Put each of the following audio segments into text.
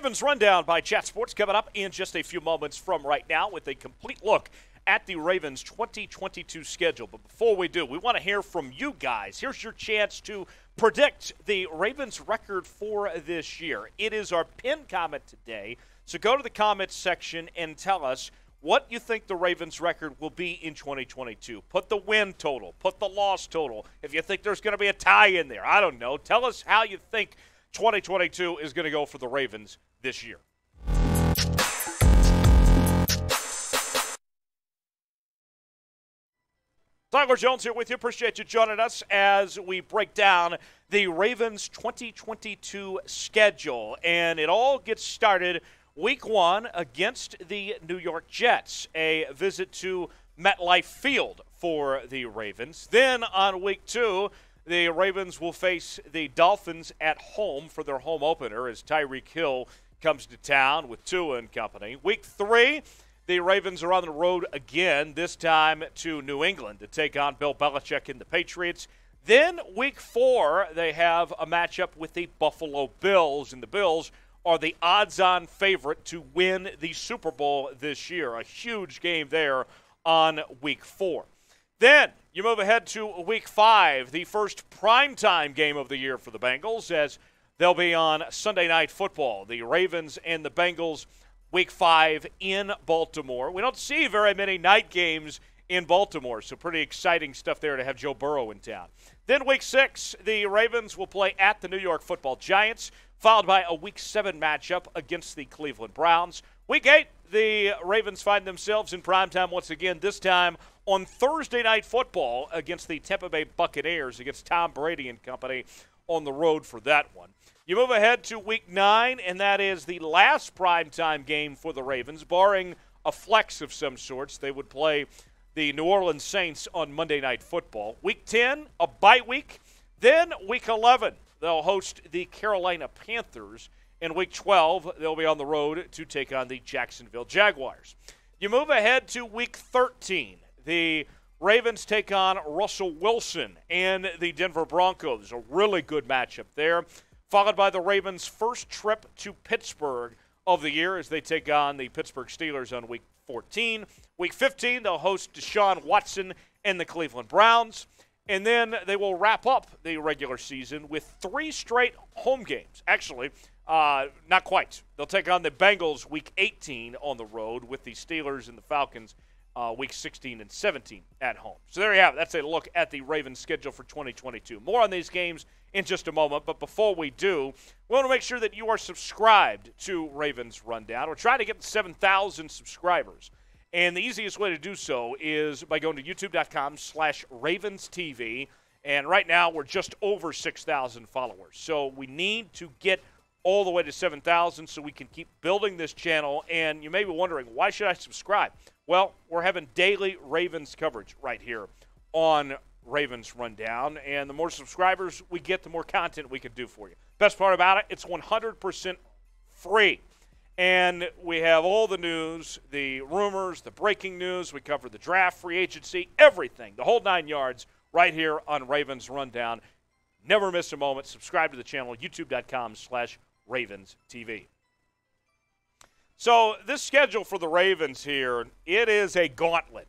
Ravens Rundown by Chat Sports coming up in just a few moments from right now with a complete look at the Ravens 2022 schedule. But before we do, we want to hear from you guys. Here's your chance to predict the Ravens record for this year. It is our pinned comment today. So go to the comments section and tell us what you think the Ravens record will be in 2022. Put the win total. Put the loss total. If you think there's going to be a tie in there, I don't know. Tell us how you think 2022 is going to go for the Ravens this year. Tyler Jones here with you. Appreciate you joining us as we break down the Ravens 2022 schedule. And it all gets started Week 1 against the New York Jets, a visit to MetLife Field for the Ravens. Then on Week 2, the Ravens will face the Dolphins at home for their home opener as Tyreek Hill comes to town with Tua and company. Week 3, the Ravens are on the road again, this time to New England to take on Bill Belichick and the Patriots. Then Week 4, they have a matchup with the Buffalo Bills, and the Bills are the odds-on favorite to win the Super Bowl this year. A huge game there on Week 4. Then you move ahead to Week 5, the first primetime game of the year for the Bengals, as they'll be on Sunday Night Football. The Ravens and the Bengals, Week 5 in Baltimore. We don't see very many night games in Baltimore, so pretty exciting stuff there to have Joe Burrow in town. Then Week 6, the Ravens will play at the New York Football Giants, followed by a Week 7 matchup against the Cleveland Browns. Week 8, the Ravens find themselves in primetime once again, this time on Thursday Night Football against the Tampa Bay Buccaneers, against Tom Brady and company on the road for that one. You move ahead to Week 9, and that is the last primetime game for the Ravens, barring a flex of some sorts. They would play the New Orleans Saints on Monday Night Football. Week 10, a bye week. Then Week 11, they'll host the Carolina Panthers. In Week 12, they'll be on the road to take on the Jacksonville Jaguars. You move ahead to Week 13. The Ravens take on Russell Wilson and the Denver Broncos. A really good matchup there. Followed by the Ravens' first trip to Pittsburgh of the year as they take on the Pittsburgh Steelers on Week 14. Week 15, they'll host Deshaun Watson and the Cleveland Browns. And then they will wrap up the regular season with 3 straight home games. Actually, not quite. They'll take on the Bengals Week 18 on the road with the Steelers and the Falcons Week 16 and 17 at home. So there you have it. That's a look at the Ravens schedule for 2022. More on these games in just a moment, but before we do, we want to make sure that you are subscribed to Ravens Rundown. We're trying to get to 7,000 subscribers, and the easiest way to do so is by going to youtube.com/RavensTV, and right now we're just over 6,000 followers. So we need to get all the way to 7,000 so we can keep building this channel, and you may be wondering, why should I subscribe? Well, we're having daily Ravens coverage right here on Ravens Rundown, and the more subscribers we get, the more content we can do for you. Best part about it, it's 100% free. And we have all the news, the rumors, the breaking news. We cover the draft, free agency, everything, the whole 9 yards right here on Ravens Rundown. Never miss a moment. Subscribe to the channel, youtube.com/RavensTV. So this schedule for the Ravens here, it is a gauntlet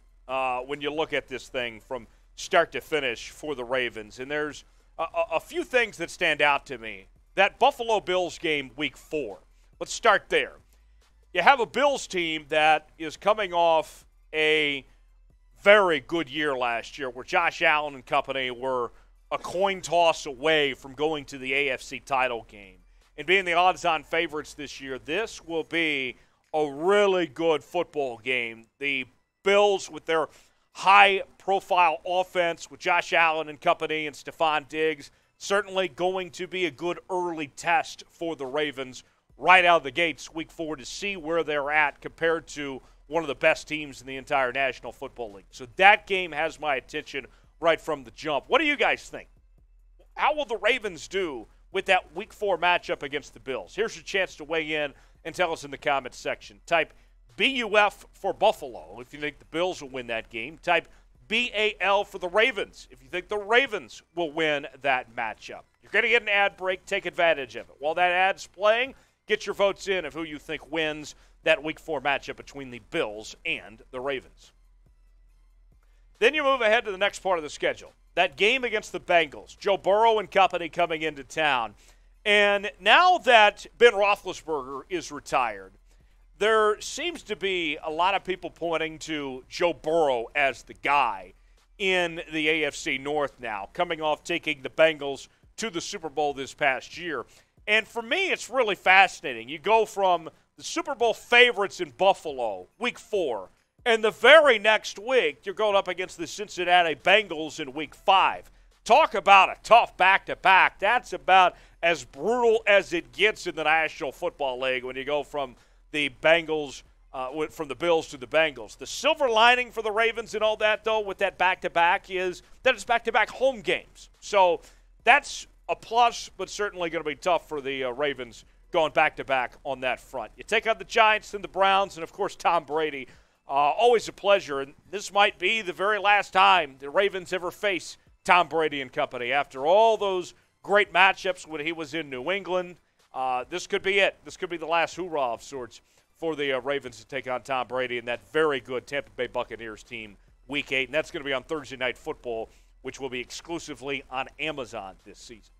when you look at this thing from start to finish for the Ravens. And there's a few things that stand out to me. That Buffalo Bills game Week 4. Let's start there. You have a Bills team that is coming off a very good year last year where Josh Allen and company were a coin toss away from going to the AFC title game. And being the odds-on favorites this year, this will be a really good football game. The Bills with their high-profile offense with Josh Allen and company and Stephon Diggs, certainly going to be a good early test for the Ravens right out of the gates Week 4 to see where they're at compared to one of the best teams in the entire National Football League. So that game has my attention right from the jump. What do you guys think? How will the Ravens do with that Week 4 matchup against the Bills? Here's your chance to weigh in and tell us in the comments section. Type BUF for Buffalo if you think the Bills will win that game. Type BAL for the Ravens if you think the Ravens will win that matchup. You're going to get an ad break. Take advantage of it. While that ad's playing, Get your votes in of who you think wins that Week 4 matchup between the Bills and the Ravens. Then you move ahead to the next part of the schedule. That game against the Bengals. Joe Burrow and company coming into town. And now that Ben Roethlisberger is retired, there seems to be a lot of people pointing to Joe Burrow as the guy in the AFC North now, coming off taking the Bengals to the Super Bowl this past year. And for me, it's really fascinating. You go from the Super Bowl favorites in Buffalo, Week 4, and the very next week, you're going up against the Cincinnati Bengals in Week 5. Talk about a tough back-to-back. That's about as brutal as it gets in the National Football League when you go from the Bengals, from the Bills to the Bengals. The silver lining for the Ravens and all that, though, with that back-to-back is that it's back-to-back home games. So that's a plus, but certainly going to be tough for the Ravens going back-to-back on that front. You take on the Giants and the Browns, and, of course, Tom Brady. Always a pleasure, and this might be the very last time the Ravens ever face Tom Brady and company. After all those great matchups when he was in New England, this could be it. This could be the last hoorah of sorts for the Ravens to take on Tom Brady and that very good Tampa Bay Buccaneers team Week 8, and that's going to be on Thursday Night Football, which will be exclusively on Amazon this season.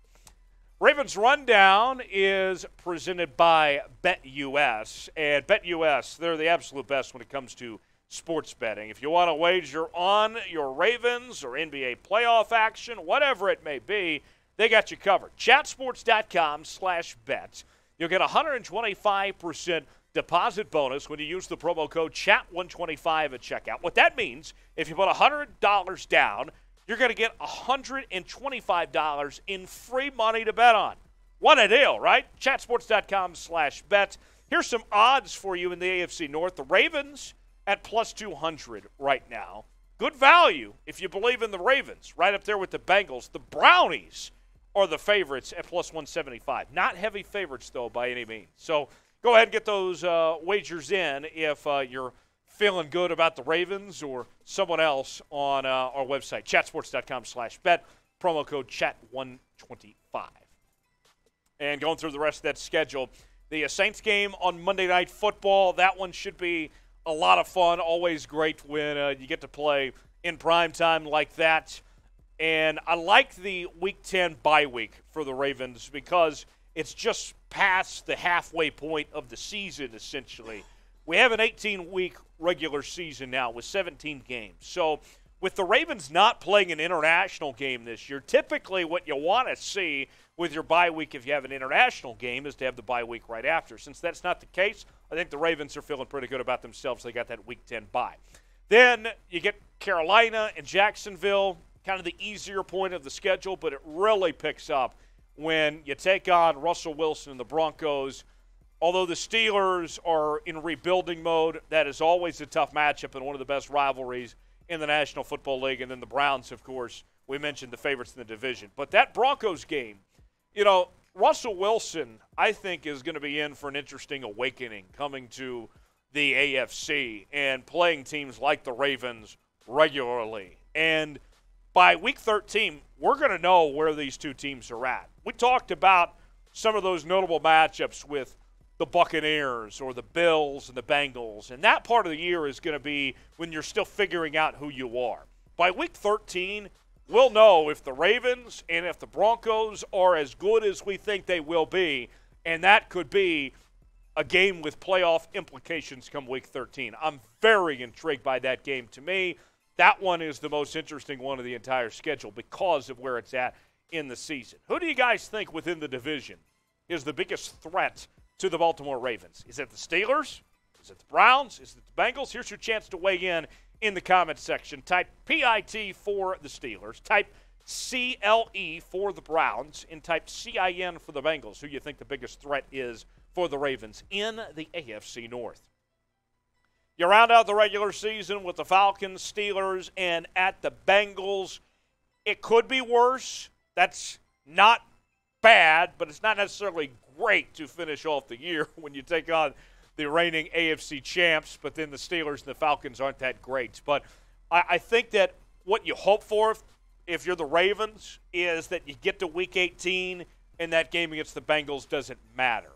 Ravens Rundown is presented by BetUS, and BetUS, they're the absolute best when it comes to sports betting. If you want to wager on your Ravens or NBA playoff action, whatever it may be, they got you covered. Chatsports.com/bet. You'll get a 125% deposit bonus when you use the promo code CHAT125 at checkout. What that means, if you put $100 down, you're going to get $125 in free money to bet on. What a deal, right? Chatsports.com/bet. Here's some odds for you in the AFC North. The Ravens at plus 200 right now. Good value if you believe in the Ravens, right up there with the Bengals. The Brownies are the favorites at plus 175. Not heavy favorites, though, by any means. So go ahead and get those wagers in if you're feeling good about the Ravens or someone else on our website, chatsports.com/bet, promo code CHAT125. And going through the rest of that schedule, the Saints game on Monday Night Football, that one should be a lot of fun. Always great when you get to play in prime time like that. And I like the Week 10 bye week for the Ravens because it's just past the halfway point of the season, essentially. We have an 18-week regular season now with 17 games. So with the Ravens not playing an international game this year, typically what you want to see with your bye week if you have an international game is to have the bye week right after. Since that's not the case, I think the Ravens are feeling pretty good about themselves. They got that Week 10 bye. Then you get Carolina and Jacksonville, kind of the easier point of the schedule, but it really picks up when you take on Russell Wilson and the Broncos. Although the Steelers are in rebuilding mode, that is always a tough matchup and one of the best rivalries in the National Football League. And then the Browns, of course, we mentioned the favorites in the division. But that Broncos game, you know, Russell Wilson, I think, is going to be in for an interesting awakening coming to the AFC and playing teams like the Ravens regularly. And by Week 13, we're going to know where these two teams are at. We talked about some of those notable matchups with the Buccaneers or the Bills and the Bengals, and that part of the year is going to be when you're still figuring out who you are. By Week 13, we'll know if the Ravens and if the Broncos are as good as we think they will be, and that could be a game with playoff implications come Week 13. I'm very intrigued by that game. To me, that one is the most interesting one of the entire schedule because of where it's at in the season. Who do you guys think within the division is the biggest threat to the Baltimore Ravens? Is it the Steelers? Is it the Browns? Is it the Bengals? Here's your chance to weigh in the comments section. Type PIT for the Steelers. Type CLE for the Browns. And type CIN for the Bengals. Who you think the biggest threat is for the Ravens in the AFC North. You round out the regular season with the Falcons, Steelers, and at the Bengals. It could be worse. That's not bad, but it's not necessarily great to finish off the year when you take on the reigning AFC champs, but then the Steelers and the Falcons aren't that great. But I think that what you hope for if you're the Ravens is that you get to Week 18 and that game against the Bengals doesn't matter.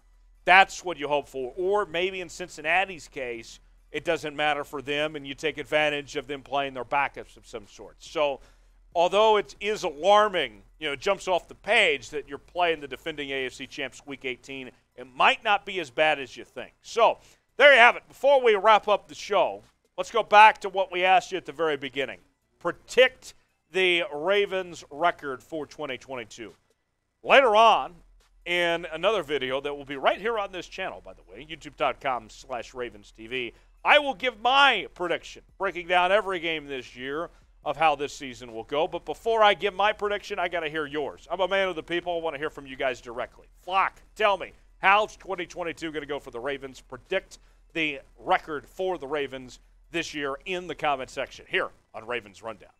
That's what you hope for. Or maybe in Cincinnati's case, it doesn't matter for them, and you take advantage of them playing their backups of some sort. So although it is alarming, it jumps off the page that you're playing the defending AFC champs Week 18, it might not be as bad as you think. So there you have it. Before we wrap up the show, let's go back to what we asked you at the very beginning. Predict the Ravens record for 2022. Later on, in another video that will be right here on this channel, by the way, youtube.com/RavensTV, I will give my prediction, breaking down every game this year of how this season will go. But before I give my prediction, I got to hear yours. I'm a man of the people. I want to hear from you guys directly. Flock, tell me, how's 2022 going to go for the Ravens? Predict the record for the Ravens this year in the comment section here on Ravens Rundown.